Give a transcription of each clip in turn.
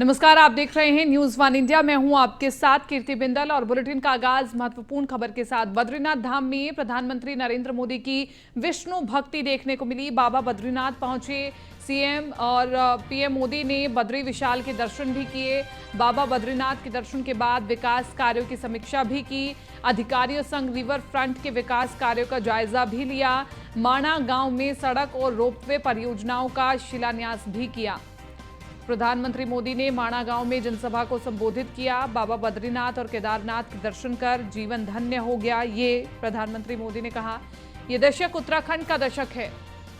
नमस्कार, आप देख रहे हैं न्यूज वन इंडिया। मैं हूं आपके साथ कीर्ति बिंदल और बुलेटिन का आगाज महत्वपूर्ण खबर के साथ। बद्रीनाथ धाम में प्रधानमंत्री नरेंद्र मोदी की विष्णु भक्ति देखने को मिली। बाबा बद्रीनाथ पहुंचे सीएम और पीएम मोदी ने बद्री विशाल के दर्शन भी किए। बाबा बद्रीनाथ के दर्शन के बाद विकास कार्यों की समीक्षा भी की। अधिकारियों संग रिवर फ्रंट के विकास कार्यों का जायजा भी लिया। माणा गांव में सड़क और रोपवे परियोजनाओं का शिलान्यास भी किया। प्रधानमंत्री मोदी ने माणा गांव में जनसभा को संबोधित किया। बाबा बद्रीनाथ और केदारनाथ के दर्शन कर जीवन धन्य हो गया, ये प्रधानमंत्री मोदी ने कहा। ये दशक उत्तराखंड का दशक है,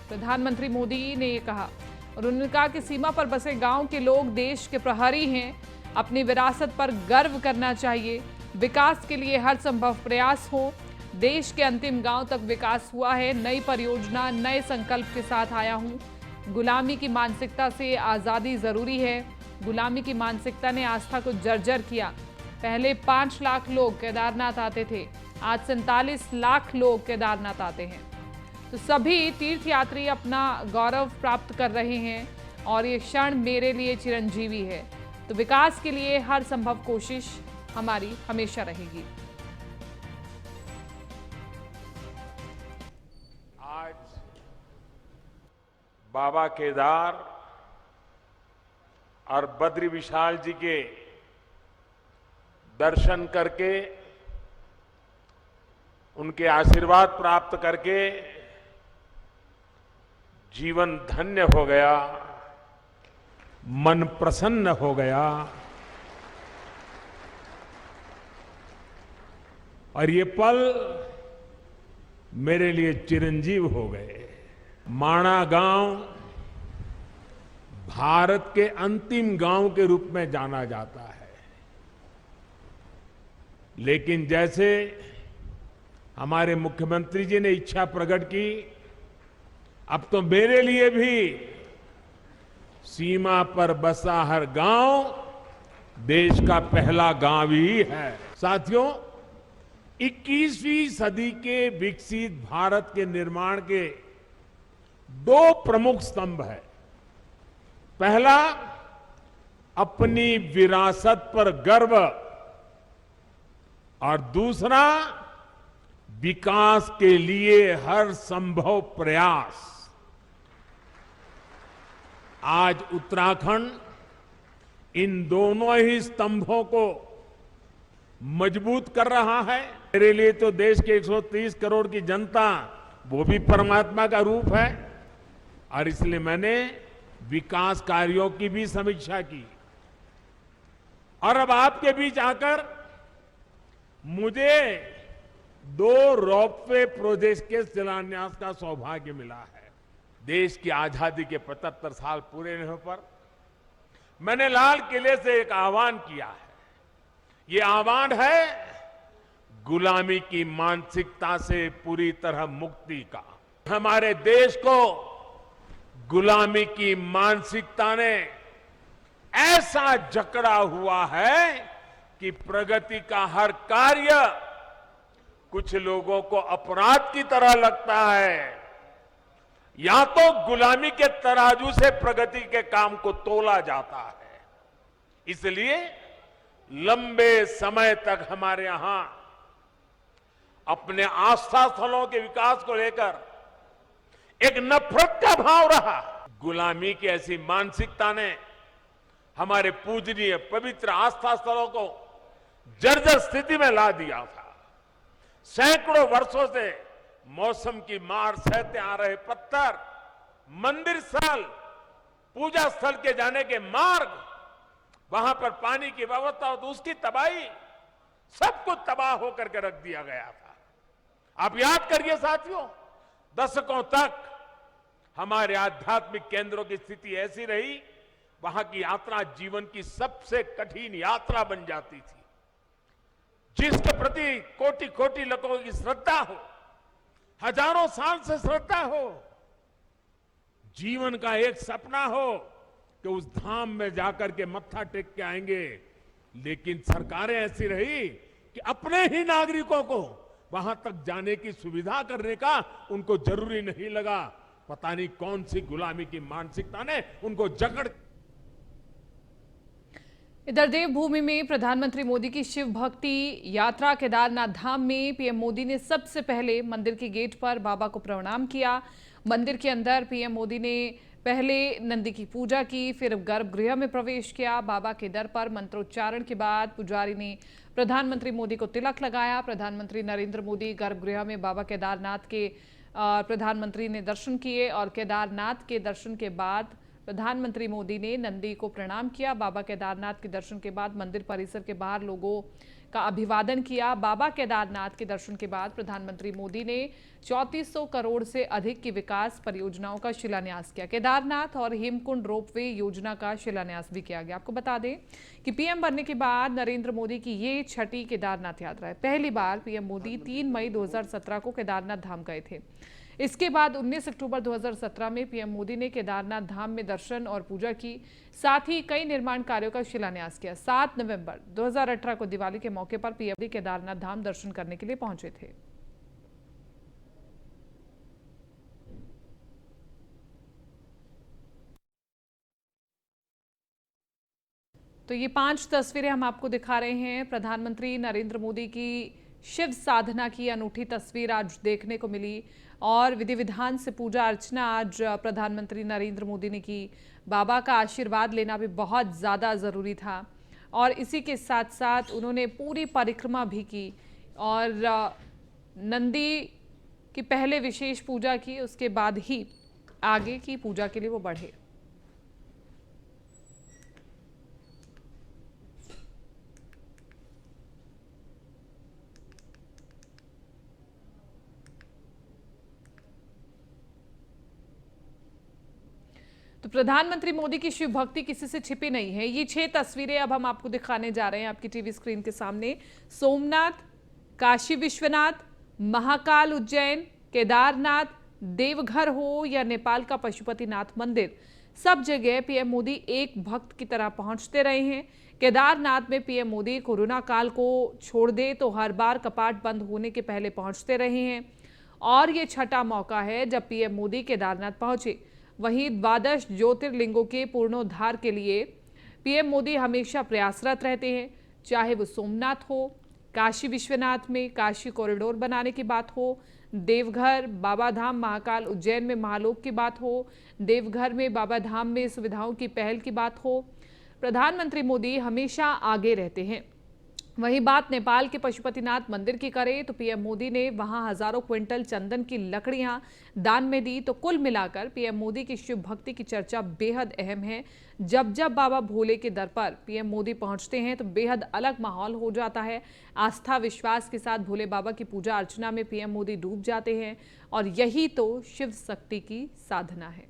प्रधानमंत्री मोदी ने ये कहा। और उन्होंने कहा कि सीमा पर बसे गांव के लोग देश के प्रहरी हैं, अपनी विरासत पर गर्व करना चाहिए। विकास के लिए हर संभव प्रयास हो। देश के अंतिम गांव तक विकास हुआ है। नई परियोजना, नए संकल्प के साथ आया हूं। गुलामी की मानसिकता से आज़ादी ज़रूरी है। गुलामी की मानसिकता ने आस्था को जर्जर किया। पहले 5 लाख लोग केदारनाथ आते थे, आज 47 लाख लोग केदारनाथ आते हैं। तो सभी तीर्थयात्री अपना गौरव प्राप्त कर रहे हैं और ये क्षण मेरे लिए चिरंजीवी है। तो विकास के लिए हर संभव कोशिश हमारी हमेशा रहेगी। बाबा केदार और बद्री विशाल जी के दर्शन करके, उनके आशीर्वाद प्राप्त करके जीवन धन्य हो गया, मन प्रसन्न हो गया। और ये पल मेरे लिए चिरंजीव हो गए। माणा गांव भारत के अंतिम गांव के रूप में जाना जाता है, लेकिन जैसे हमारे मुख्यमंत्री जी ने इच्छा प्रकट की, अब तो मेरे लिए भी सीमा पर बसा हर गांव देश का पहला गांव ही है। साथियों, 21वीं सदी के विकसित भारत के निर्माण के 2 प्रमुख स्तंभ है। पहला, अपनी विरासत पर गर्व, और दूसरा, विकास के लिए हर संभव प्रयास। आज उत्तराखंड इन दोनों ही स्तंभों को मजबूत कर रहा है। मेरे लिए तो देश के 130 करोड़ की जनता वो भी परमात्मा का रूप है, और इसलिए मैंने विकास कार्यों की भी समीक्षा की। और अब आपके बीच आकर मुझे 2 रोपवे प्रोजेक्ट के शिलान्यास का सौभाग्य मिला है। देश की आजादी के 75 साल पूरे होने पर मैंने लाल किले से एक आह्वान किया है। ये आह्वान है गुलामी की मानसिकता से पूरी तरह मुक्ति का। हमारे देश को गुलामी की मानसिकता ने ऐसा जकड़ा हुआ है कि प्रगति का हर कार्य कुछ लोगों को अपराध की तरह लगता है। या तो गुलामी के तराजू से प्रगति के काम को तोला जाता है। इसलिए लंबे समय तक हमारे यहां अपने आस्था स्थलों के विकास को लेकर एक नफरत का भाव रहा। गुलामी की ऐसी मानसिकता ने हमारे पूजनीय पवित्र आस्था स्थलों को जर्जर स्थिति में ला दिया था। सैकड़ों वर्षों से मौसम की मार सहते आ रहे पत्थर, मंदिर स्थल, पूजा स्थल के जाने के मार्ग, वहां पर पानी की व्यवस्था और उसकी तबाही, सब कुछ तबाह होकर के रख दिया गया था। आप याद करिए साथियों, दशकों तक हमारे आध्यात्मिक केंद्रों की स्थिति ऐसी रही, वहां की यात्रा जीवन की सबसे कठिन यात्रा बन जाती थी। जिसके प्रति कोटि कोटि लोगों की श्रद्धा हो, हजारों साल से श्रद्धा हो, जीवन का एक सपना हो कि उस धाम में जाकर के मत्था टेक के आएंगे, लेकिन सरकारें ऐसी रही कि अपने ही नागरिकों को वहां तक जाने की सुविधा करने का उनको जरूरी नहीं लगा। पता नहीं कौन सी गुलामी की मानसिकता ने उनको जकड़ इधर देवभूमि में प्रधानमंत्री मोदी की शिव भक्ति यात्रा केदारनाथ धाम में पीएम मोदी ने सबसे पहले मंदिर के गेट पर बाबा को प्रणाम किया। मंदिर के अंदर पीएम मोदी ने पहले नंदी की पूजा की, फिर गर्भगृह में प्रवेश किया। बाबा के दर पर मंत्रोच्चारण के बाद पुजारी ने प्रधानमंत्री मोदी को तिलक लगाया। प्रधानमंत्री नरेंद्र मोदी गर्भगृह में बाबा केदारनाथ के प्रधानमंत्री ने दर्शन किए और केदारनाथ के दर्शन के बाद प्रधानमंत्री मोदी ने नंदी को प्रणाम किया। बाबा केदारनाथ के दर्शन के बाद मंदिर परिसर के बाहर लोगों का अभिवादन किया। बाबा केदारनाथ के दर्शन के बाद प्रधानमंत्री मोदी ने 3400 करोड़ से अधिक की विकास परियोजनाओं का शिलान्यास किया। केदारनाथ और हेमकुंड रोपवे योजना का शिलान्यास भी किया गया। आपको बता दें कि पीएम बनने के बाद नरेंद्र मोदी की ये छठी केदारनाथ यात्रा है। पहली बार पीएम मोदी 3 मई 2017 को केदारनाथ धाम गए थे। इसके बाद 19 अक्टूबर 2017 में पीएम मोदी ने केदारनाथ धाम में दर्शन और पूजा की, साथ ही कई निर्माण कार्यों का शिलान्यास किया। 7 नवंबर 2018 को दिवाली के मौके पर पीएम मोदी केदारनाथ धाम दर्शन करने के लिए पहुंचे थे। तो ये 5 तस्वीरें हम आपको दिखा रहे हैं। प्रधानमंत्री नरेंद्र मोदी की शिव साधना की अनूठी तस्वीर आज देखने को मिली और विधि विधान से पूजा अर्चना आज प्रधानमंत्री नरेंद्र मोदी ने की। बाबा का आशीर्वाद लेना भी बहुत ज़्यादा ज़रूरी था और इसी के साथ साथ उन्होंने पूरी परिक्रमा भी की और नंदी की पहले विशेष पूजा की, उसके बाद ही आगे की पूजा के लिए वो बढ़े। तो प्रधानमंत्री मोदी की शिव भक्ति किसी से छिपी नहीं है। ये 6 तस्वीरें अब हम आपको दिखाने जा रहे हैं आपकी टीवी स्क्रीन के सामने। सोमनाथ, काशी विश्वनाथ, महाकाल उज्जैन, केदारनाथ, देवघर हो या नेपाल का पशुपतिनाथ मंदिर, सब जगह पीएम मोदी एक भक्त की तरह पहुंचते रहे हैं। केदारनाथ में पीएम मोदी कोरोना काल को छोड़ दे तो हर बार कपाट बंद होने के पहले पहुंचते रहे हैं और ये छठा मौका है जब पीएम मोदी केदारनाथ पहुंचे। वहीं द्वादश ज्योतिर्लिंगों के पूर्णोद्धार के लिए पीएम मोदी हमेशा प्रयासरत रहते हैं, चाहे वो सोमनाथ हो, काशी विश्वनाथ में काशी कॉरिडोर बनाने की बात हो, देवघर, बाबा धाम, महाकाल उज्जैन में महालोक की बात हो, देवघर में बाबा धाम में सुविधाओं की पहल की बात हो। प्रधानमंत्री मोदी हमेशा आगे रहते हैं। वहीं बात नेपाल के पशुपतिनाथ मंदिर की करें तो पीएम मोदी ने वहां हजारों क्विंटल चंदन की लकड़ियां दान में दी। तो कुल मिलाकर पीएम मोदी की शिव भक्ति की चर्चा बेहद अहम है। जब जब बाबा भोले के दर पर पीएम मोदी पहुंचते हैं तो बेहद अलग माहौल हो जाता है। आस्था विश्वास के साथ भोले बाबा की पूजा अर्चना में पीएम मोदी डूब जाते हैं और यही तो शिव शक्ति की साधना है।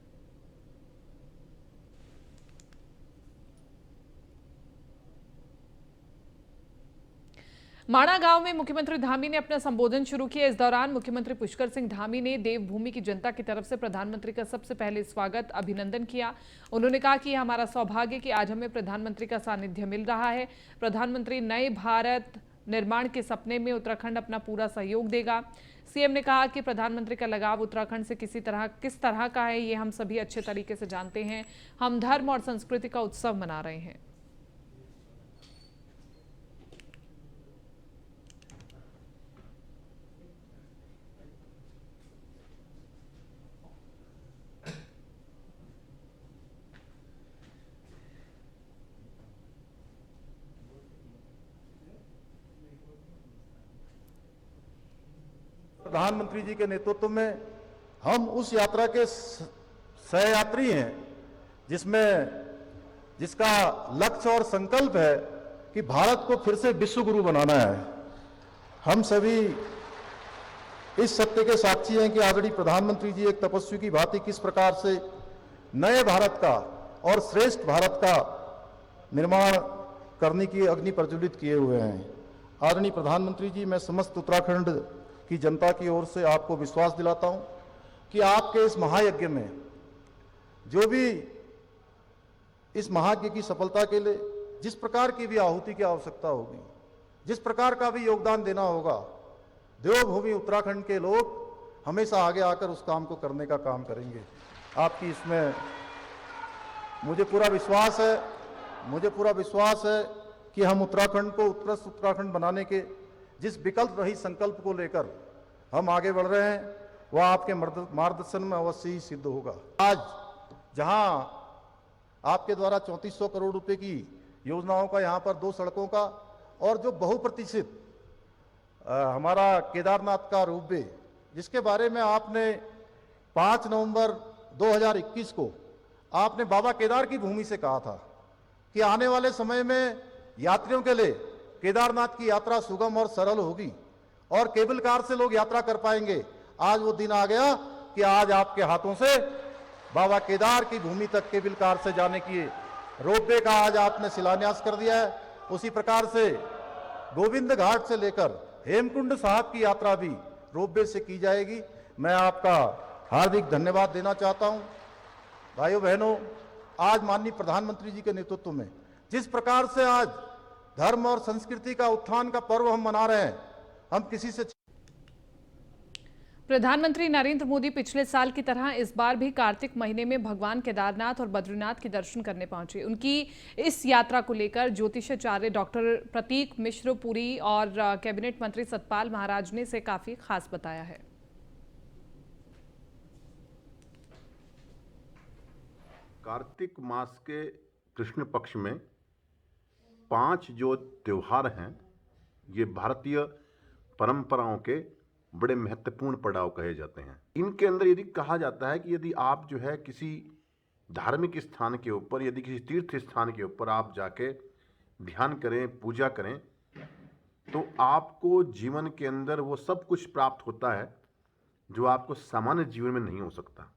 माणा गांव में मुख्यमंत्री धामी ने अपना संबोधन शुरू किया। इस दौरान मुख्यमंत्री पुष्कर सिंह धामी ने देवभूमि की जनता की तरफ से प्रधानमंत्री का सबसे पहले स्वागत अभिनंदन किया। उन्होंने कहा कि हमारा सौभाग्य कि आज हमें प्रधानमंत्री का सानिध्य मिल रहा है। प्रधानमंत्री नए भारत निर्माण के सपने में उत्तराखंड अपना पूरा सहयोग देगा। सीएम ने कहा कि प्रधानमंत्री का लगाव उत्तराखंड से किस तरह का है ये हम सभी अच्छे तरीके से जानते हैं। हम धर्म और संस्कृति का उत्सव मना रहे हैं। प्रधानमंत्री जी के नेतृत्व में हम उस यात्रा के सहयात्री हैं जिसका लक्ष्य और संकल्प है कि भारत को फिर से विश्व गुरु बनाना है। हम सभी इस सत्य के साक्षी हैं कि आदरणीय प्रधानमंत्री जी एक तपस्वी की भांति किस प्रकार से नए भारत का और श्रेष्ठ भारत का निर्माण करने की अग्नि प्रज्वलित किए हुए हैं। आदरणीय प्रधानमंत्री जी, मैं समस्त उत्तराखंड की जनता की ओर से आपको विश्वास दिलाता हूं कि आपके इस महायज्ञ में जो भी इस महायज्ञ की सफलता के लिए जिस प्रकार की भी आहुति की आवश्यकता होगी, जिस प्रकार का भी योगदान देना होगा, देवभूमि उत्तराखंड के लोग हमेशा आगे आकर उस काम को करने का काम करेंगे। आपकी इसमें मुझे पूरा विश्वास है मुझे पूरा विश्वास है कि हम उत्तराखंड को उत्कृष्ट उत्तराखंड बनाने के जिस विकल्प रहित संकल्प को लेकर हम आगे बढ़ रहे हैं, वह आपके मार्गदर्शन में अवश्य ही सिद्ध होगा। आज जहां आपके द्वारा 3400 करोड़ रुपए की योजनाओं का, यहाँ पर 2 सड़कों का और जो बहुप्रतीक्षित हमारा केदारनाथ का रोपवे, जिसके बारे में आपने 5 नवंबर 2021 को आपने बाबा केदार की भूमि से कहा था कि आने वाले समय में यात्रियों के लिए केदारनाथ की यात्रा सुगम और सरल होगी और केबल कार से लोग यात्रा कर पाएंगे। आज वो दिन आ गया कि आज आपके हाथों से बाबा केदार की भूमि तक केबल कार से जाने की रोपवे का आज आपने शिलान्यास कर दिया है। उसी प्रकार से गोविंद घाट से लेकर हेमकुंड साहब की यात्रा भी रोपवे से की जाएगी। मैं आपका हार्दिक धन्यवाद देना चाहता हूं। भाइयों बहनों, आज माननीय प्रधानमंत्री जी के नेतृत्व में जिस प्रकार से आज धर्म और संस्कृति का उत्थान का पर्व हम मना रहे हैं, हम किसी से प्रधानमंत्री नरेंद्र मोदी पिछले साल की तरह इस बार भी कार्तिक महीने में भगवान केदारनाथ और बद्रीनाथ के दर्शन करने पहुंचे। उनकी इस यात्रा को लेकर ज्योतिषाचार्य डॉक्टर प्रतीक मिश्र पुरी और कैबिनेट मंत्री सतपाल महाराज ने इसे काफी खास बताया है। कार्तिक मास के कृष्ण पक्ष में 5 जो त्योहार हैं, ये भारतीय परंपराओं के बड़े महत्वपूर्ण पड़ाव कहे जाते हैं। इनके अंदर यदि कहा जाता है कि यदि आप जो है किसी धार्मिक स्थान के ऊपर, यदि किसी तीर्थ स्थान के ऊपर आप जाके ध्यान करें, पूजा करें, तो आपको जीवन के अंदर वो सब कुछ प्राप्त होता है जो आपको सामान्य जीवन में नहीं हो सकता।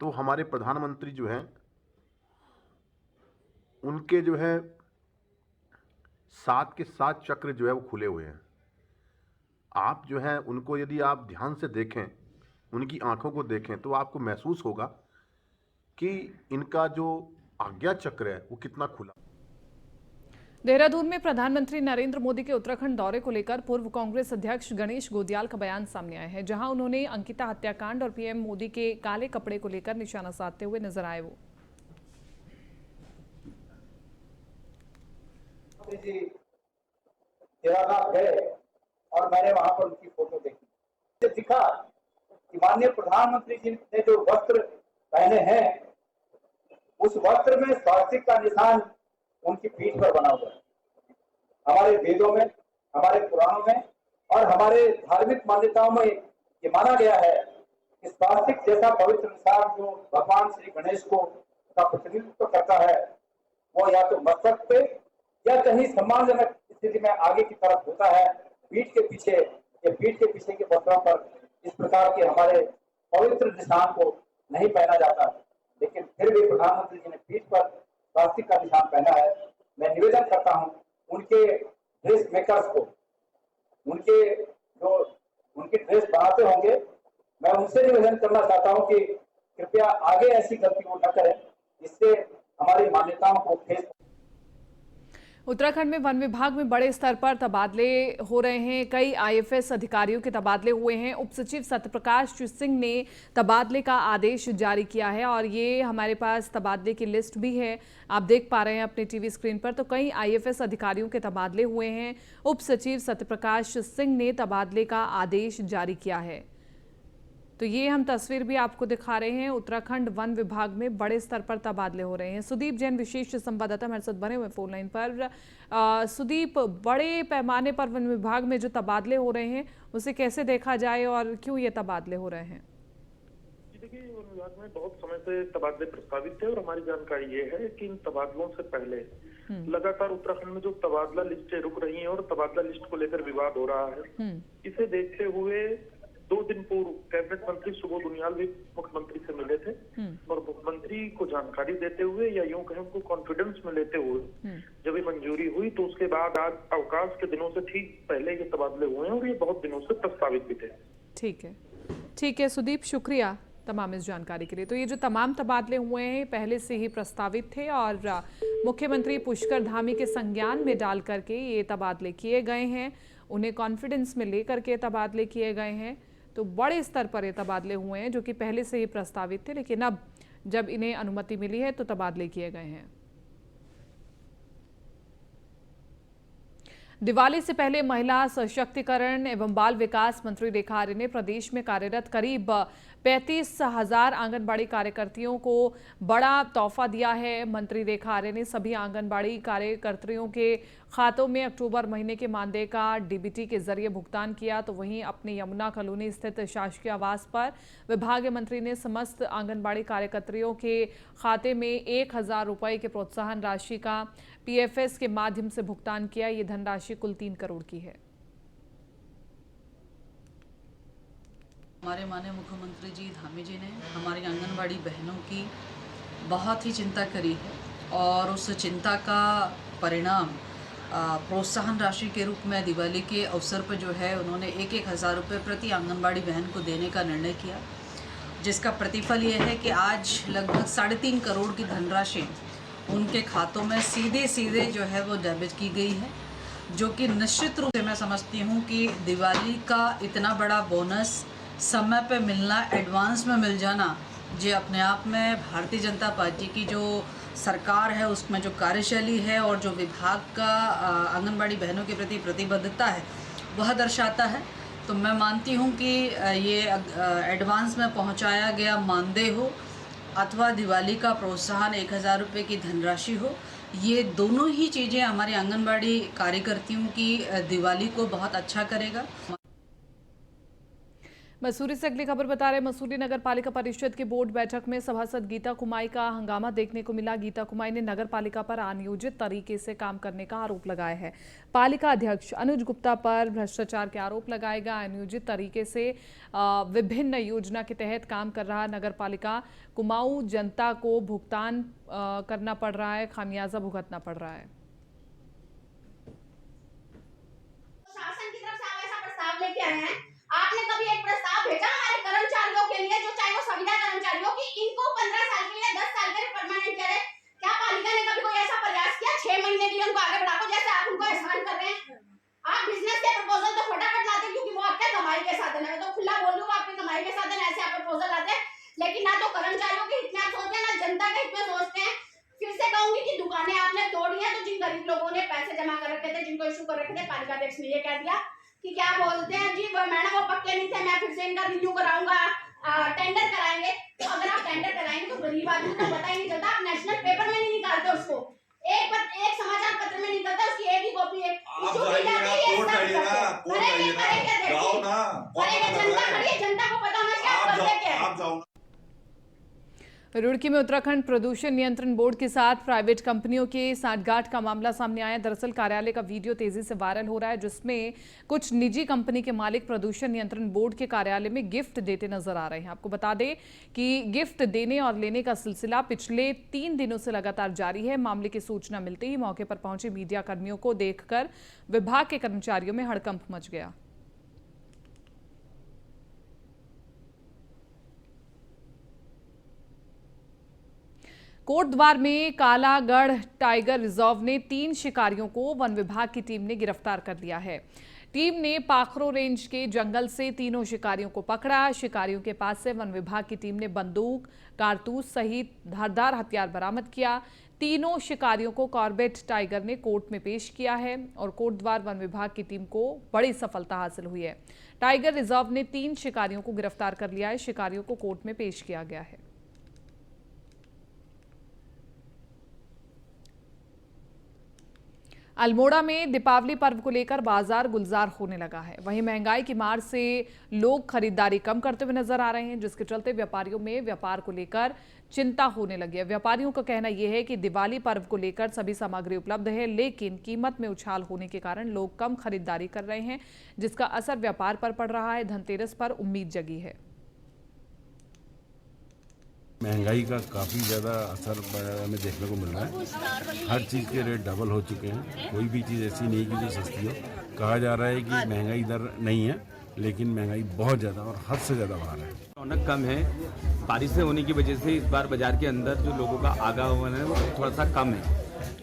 तो हमारे प्रधानमंत्री जो हैं, उनके जो है 7 के 7 चक्र जो है वो खुले हुए हैं। आप जो है उनको यदि आप ध्यान से देखें, उनकी आंखों को देखें, तो आपको महसूस होगा कि इनका जो आज्ञा चक्र है वो कितना खुला। देहरादून में प्रधानमंत्री नरेंद्र मोदी के उत्तराखंड दौरे को लेकर पूर्व कांग्रेस अध्यक्ष गणेश गोदियाल का बयान सामने आया है, जहां उन्होंने अंकिता हत्याकांड और पीएम मोदी के काले कपड़े को लेकर निशाना साधते हुए नजर आए। वो केदारनाथ गए और मैंने वहां पर उनकी फोटो देखी, मुझे दिखा कि माननीय प्रधानमंत्री जी ने जो वस्त्र पहने हैं, उस वस्त्र में स्वास्तिक का निशान उनकी पीठ पर बना हुआ है। हमारे वेदों में, हमारे पुराणों में और हमारे धार्मिक मान्यताओं में ये माना गया है कि स्वास्तिक जैसा पवित्र निशान जो भगवान श्री गणेश को का प्रतिनिधित्व करता है, वो या तो मस्तक पे या कहीं सम्मानजनक स्थिति में आगे की तरफ होता है। पीठ के पीछे या पीठ के पीछे के वस्त्रों पर इस प्रकार के हमारे पवित्र निशान को नहीं पहना जाता, लेकिन फिर भी प्रधानमंत्री जी ने पीठ पर स्वास्तिक का निशान पहना है। मैं निवेदन करता हूं उनके ड्रेस मेकर्स को, उनके ड्रेस बनाते होंगे, मैं उनसे निवेदन करना चाहता हूं कि कृपया आगे ऐसी गलती वो न करें, इससे हमारी मान्यताओं को ठेस। उत्तराखंड में वन विभाग में बड़े स्तर पर तबादले हो रहे हैं। कई आईएफएस अधिकारियों के तबादले हुए हैं। उप सचिव सत्यप्रकाश सिंह ने तबादले का आदेश जारी किया है और ये हमारे पास तबादले की लिस्ट भी है, आप देख पा रहे हैं अपने टीवी स्क्रीन पर। तो कई आईएफएस अधिकारियों के तबादले हुए हैं। उप सचिव सत्यप्रकाश सिंह ने तबादले का आदेश जारी किया है। तो ये हम तस्वीर भी आपको दिखा रहे हैं। उत्तराखंड वन विभाग में बड़े स्तर पर तबादले हो रहे हैं। सुदीप जैन विशेष संवाददाता हमारे साथ बने हुए फोन लाइन पर। सुदीप, बड़े पैमाने पर वन विभाग में जो तबादले हो रहे हैं उसे कैसे देखा जाए और क्यों ये तबादले हो रहे हैं? देखिए, वन विभाग में बहुत समय से तबादले प्रस्तावित थे और हमारी जानकारी ये है कि इन तबादलों से पहले लगातार उत्तराखंड में जो तबादला लिस्टें रुक रही हैं और तबादला लिस्ट को लेकर विवाद हो रहा है, इसे देखते हुए 2 दिन पूर्व कैबिनेट मंत्री सुबोध उनियाल भी मुख्यमंत्री से मिले थे और मुख्यमंत्री को जानकारी देते हुए या यूं कहें उनको कॉन्फिडेंस में लेते हुए जब ये मंजूरी हुई, तो उसके बाद आज अवकाश के दिनों से ठीक पहले ये तबादले हुए हैं और ये बहुत दिनों से प्रस्तावित भी थे। ठीक है सुदीप, शुक्रिया तमाम इस जानकारी के लिए। तो ये जो तमाम तबादले हुए हैं पहले से ही प्रस्तावित थे और मुख्यमंत्री पुष्कर धामी के संज्ञान में डाल करके ये तबादले किए गए हैं, उन्हें कॉन्फिडेंस में लेकर के तबादले किए गए हैं। तो बड़े स्तर पर ये तबादले हुए हैं जो कि पहले से ही प्रस्तावित थे, लेकिन अब जब इन्हें अनुमति मिली है तो तबादले किए गए हैं। दिवाली से पहले महिला सशक्तिकरण एवं बाल विकास मंत्री रेखा आर्य ने प्रदेश में कार्यरत करीब 35,000 आंगनबाड़ी कार्यकर्तियों को बड़ा तोहफा दिया है। मंत्री रेखा आर्य ने सभी आंगनबाड़ी कार्यकर्तियों के खातों में अक्टूबर महीने के मानदेय का डीबीटी के जरिए भुगतान किया। तो वहीं अपनी यमुना कॉलोनी स्थित शासकीय आवास पर विभागीय मंत्री ने समस्त आंगनबाड़ी कार्यकर्तियों के खाते में 1,000 रुपए के प्रोत्साहन राशि का पीएफएस के माध्यम से भुगतान किया। ये धनराशि कुल 3 करोड़ की है। हमारे माननीय मुख्यमंत्री जी धामी जी ने हमारी आंगनबाड़ी बहनों की बहुत ही चिंता करी है और उस चिंता का परिणाम प्रोत्साहन राशि के रूप में दिवाली के अवसर पर जो है उन्होंने 1,000 रुपये प्रति आंगनबाड़ी बहन को देने का निर्णय किया, जिसका प्रतिफल ये है कि आज लगभग 3.5 करोड़ की धनराशि उनके खातों में सीधे जो है वो डेबिट की गई है, जो कि निश्चित रूप से मैं समझती हूँ कि दिवाली का इतना बड़ा बोनस समय पे मिलना, एडवांस में मिल जाना, ये अपने आप में भारतीय जनता पार्टी की जो सरकार है उसमें जो कार्यशैली है और जो विभाग का आंगनबाड़ी बहनों के प्रति प्रतिबद्धता है वह दर्शाता है। तो मैं मानती हूँ कि ये एडवांस में पहुँचाया गया मानदेय हो अथवा दिवाली का प्रोत्साहन 1,000 रुपये की धनराशि हो, ये दोनों ही चीज़ें हमारी आंगनबाड़ी कार्यकर्तियों की दिवाली को बहुत अच्छा करेगा। मसूरी से अगली खबर बता रहे मसूरी नगर पालिका परिषद की बोर्ड बैठक में सभासद गीता कुमाई का हंगामा देखने को मिला। गीता कुमाई ने नगर पालिका पर अनियोजित तरीके से काम करने का आरोप लगाया है। पालिका अध्यक्ष अनुज गुप्ता पर भ्रष्टाचार के आरोप लगाए गए। अनियोजित तरीके से विभिन्न योजना के तहत काम कर रहा नगर पालिका कुमाऊं जनता को भुगतान करना पड़ रहा है, खामियाजा भुगतना पड़ रहा है। शासन की तरफ से आप ऐसा प्रस्ताव लेके आए हैं, आपने कभी एक प्रस्ताव भेजा हमारे कर्मचारियों के लिए, जो चाहे वो संविदा कर्मचारियों की, इनको 15 साल के लिए 10 साल के लिए परमानेंट करे? क्या पालिका ने कभी कोई ऐसा प्रयास किया 6 महीने के लिए उनको आगे बढ़ाओ, जैसे आप उनको एहसान कर रहे हैं? आप बिजनेस के प्रपोजल तो फटाफट लाते क्योंकि वो आपके कमाई के साधन है। मैं तो खुला बोल रही हूँ, आपकी कमाई के साधन ऐसे आप प्रपोजल लाते हैं, लेकिन ना तो कर्मचारियों के हित में आप सोचते हैं ना जनता के हित में सोचते हैं। फिर से कहूंगी कि दुकानें आपने तोड़ी हैं, तो जिन गरीब लोगों ने पैसे जमा कर रखे थे, जिनको इशू कर रखे थे, पालिका अध्यक्ष ने ये कह दिया कि क्या बोलते हैं जी मैडम वो पक्के नहीं थे, मैं फिर से इनका रिन्यू कराऊंगा, टेंडर कराएंगे। तो अगर आप टेंडर कराएंगे तो गरीब आदमी को पता ही नहीं चलता, आप नेशनल पेपर में नहीं निकालते उसको, एक समाचार पत्र में निकलता है, उसकी एक ही कॉपी है। जनता को पता होना चाहिए आप करते क्या है। रुड़की में उत्तराखंड प्रदूषण नियंत्रण बोर्ड के साथ प्राइवेट कंपनियों के सांठगांठ का मामला सामने आया। दरअसल कार्यालय का वीडियो तेजी से वायरल हो रहा है, जिसमें कुछ निजी कंपनी के मालिक प्रदूषण नियंत्रण बोर्ड के कार्यालय में गिफ्ट देते नजर आ रहे हैं। आपको बता दें कि गिफ्ट देने और लेने का सिलसिला पिछले 3 दिनों से लगातार जारी है। मामले की सूचना मिलते ही मौके पर पहुंचे मीडिया कर्मियों को देखकर विभाग के कर्मचारियों में हड़कंप मच गया। कोटद्वार में कालागढ़ टाइगर रिजर्व ने 3 शिकारियों को वन विभाग की टीम ने गिरफ्तार कर लिया है। टीम ने पाखरो रेंज के जंगल से तीनों शिकारियों को पकड़ा। शिकारियों के पास से वन विभाग की टीम ने बंदूक, कारतूस सहित धारदार हथियार बरामद किया। तीनों शिकारियों को कॉर्बेट टाइगर ने कोर्ट में पेश किया है और कोटद्वार वन विभाग की टीम को बड़ी सफलता हासिल हुई है। टाइगर रिजर्व ने 3 शिकारियों को गिरफ्तार कर लिया है। शिकारियों को कोर्ट में पेश किया गया है। अल्मोड़ा में दीपावली पर्व को लेकर बाजार गुलजार होने लगा है। वहीं महंगाई की मार से लोग खरीदारी कम करते हुए नजर आ रहे हैं, जिसके चलते व्यापारियों में व्यापार को लेकर चिंता होने लगी है। व्यापारियों का कहना यह है कि दिवाली पर्व को लेकर सभी सामग्री उपलब्ध है, लेकिन कीमत में उछाल होने के कारण लोग कम खरीदारी कर रहे हैं, जिसका असर व्यापार पर पड़ रहा है। धनतेरस पर उम्मीद जगी है। महंगाई का काफ़ी ज़्यादा असर हमें देखने को मिल रहा है। हर चीज़ के रेट डबल हो चुके हैं। कोई भी चीज़ ऐसी नहीं कि जो सस्ती हो। कहा जा रहा है कि महंगाई दर नहीं है, लेकिन महंगाई बहुत ज़्यादा और हद से ज़्यादा बाहर है। रौनक कम है, बारिशें होने की वजह से इस बार बाजार के अंदर जो लोगों का आवागमन है वो थोड़ा सा कम है।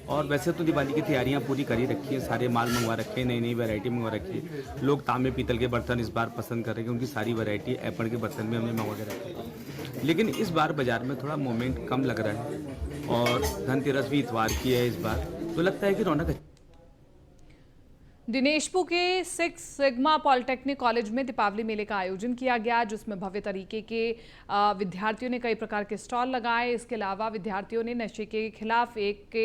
और वैसे तो दिवाली की तैयारियां पूरी करी रखी है, सारे माल मंगवा रखे हैं, नई नई वैरायटी मंगवा रखी है। लोग तांबे पीतल के बर्तन इस बार पसंद कर रहे हैं, उनकी सारी वैरायटी एप्पल के बर्तन में हमने मंगवा के रखे हैं। लेकिन इस बार बाजार में थोड़ा मोमेंट कम लग रहा है और धनतेरस भी इतवार की है इस बार, तो लगता है कि रौनक। दिनेशपुर के 6 सिग्मा पॉलिटेक्निक कॉलेज में दीपावली मेले का आयोजन किया गया, जिसमें भव्य तरीके के विद्यार्थियों ने कई प्रकार के स्टॉल लगाए। इसके अलावा विद्यार्थियों ने नशे के खिलाफ एक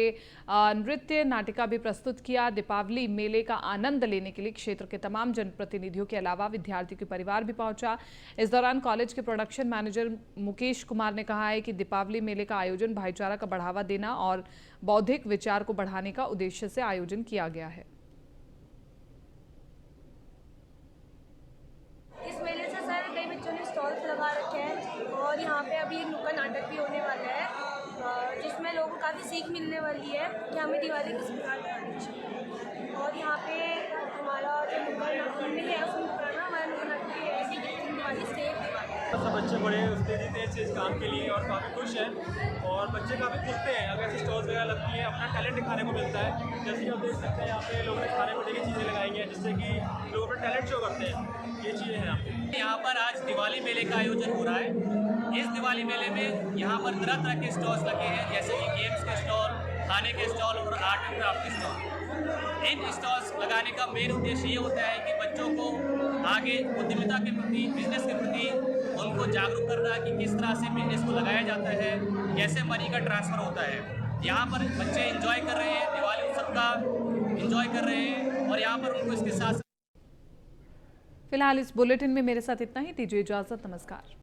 नृत्य नाटिका भी प्रस्तुत किया। दीपावली मेले का आनंद लेने के लिए क्षेत्र के तमाम जनप्रतिनिधियों के अलावा विद्यार्थियों के परिवार भी पहुंचा। इस दौरान कॉलेज के प्रोडक्शन मैनेजर मुकेश कुमार ने कहा है कि दीपावली मेले का आयोजन भाईचारा का बढ़ावा देना और बौद्धिक विचार को बढ़ाने का उद्देश्य से आयोजन किया गया है। इस मेले से सर कई बच्चों ने स्टॉल्स लगा रखे हैं और यहाँ पे अभी एक नुक्कड़ नाटक भी होने वाला है, जिसमें लोगों को काफ़ी सीख मिलने वाली है कि हमें दिवाली किस प्रकार मनानी चाहिए। और यहाँ पे हमारा जो नुक्कड़ नाटक है उसमें बताना हमारा नुक्कड़ नाटक है ऐसी दिवाली से सब बच्चे बड़े उत्तेजित हैं इस काम के लिए और काफ़ी खुश हैं और बच्चे काफ़ी खुलते हैं अगर ऐसी स्टॉल्स वगैरह लगती हैं, अपना टैलेंट दिखाने को मिलता है। जैसे कि आप देख सकते हैं यहाँ पे लोगों ने खाने पीने की चीज़ें लगाई हैं जिससे कि लोग अपना टैलेंट शो करते हैं। ये चीज़ें हैं यहाँ पर आज दिवाली मेले का आयोजन हो रहा है। इस दिवाली मेले में यहाँ पर तरह तरह के स्टॉल्स लगे हैं, जैसे कि गेम्स के स्टॉल, खाने के स्टॉल और आर्ट एंड क्राफ्ट के स्टॉल। इन स्टॉल्स लगाने का मेन उद्देश्य ये होता है कि बच्चों को आगे उद्यमिता के प्रति, बिजनेस के प्रति उनको जागरूक करना कि किस तरह से बिजनेस को लगाया जाता है, कैसे मनी का ट्रांसफ़र होता है। यहाँ पर बच्चे एंजॉय कर रहे हैं, दिवाली उत्सव का एंजॉय कर रहे हैं और यहाँ पर उनको इसके साथ। फिलहाल इस बुलेटिन में मेरे साथ इतना ही। दीजिए इजाजत, नमस्कार।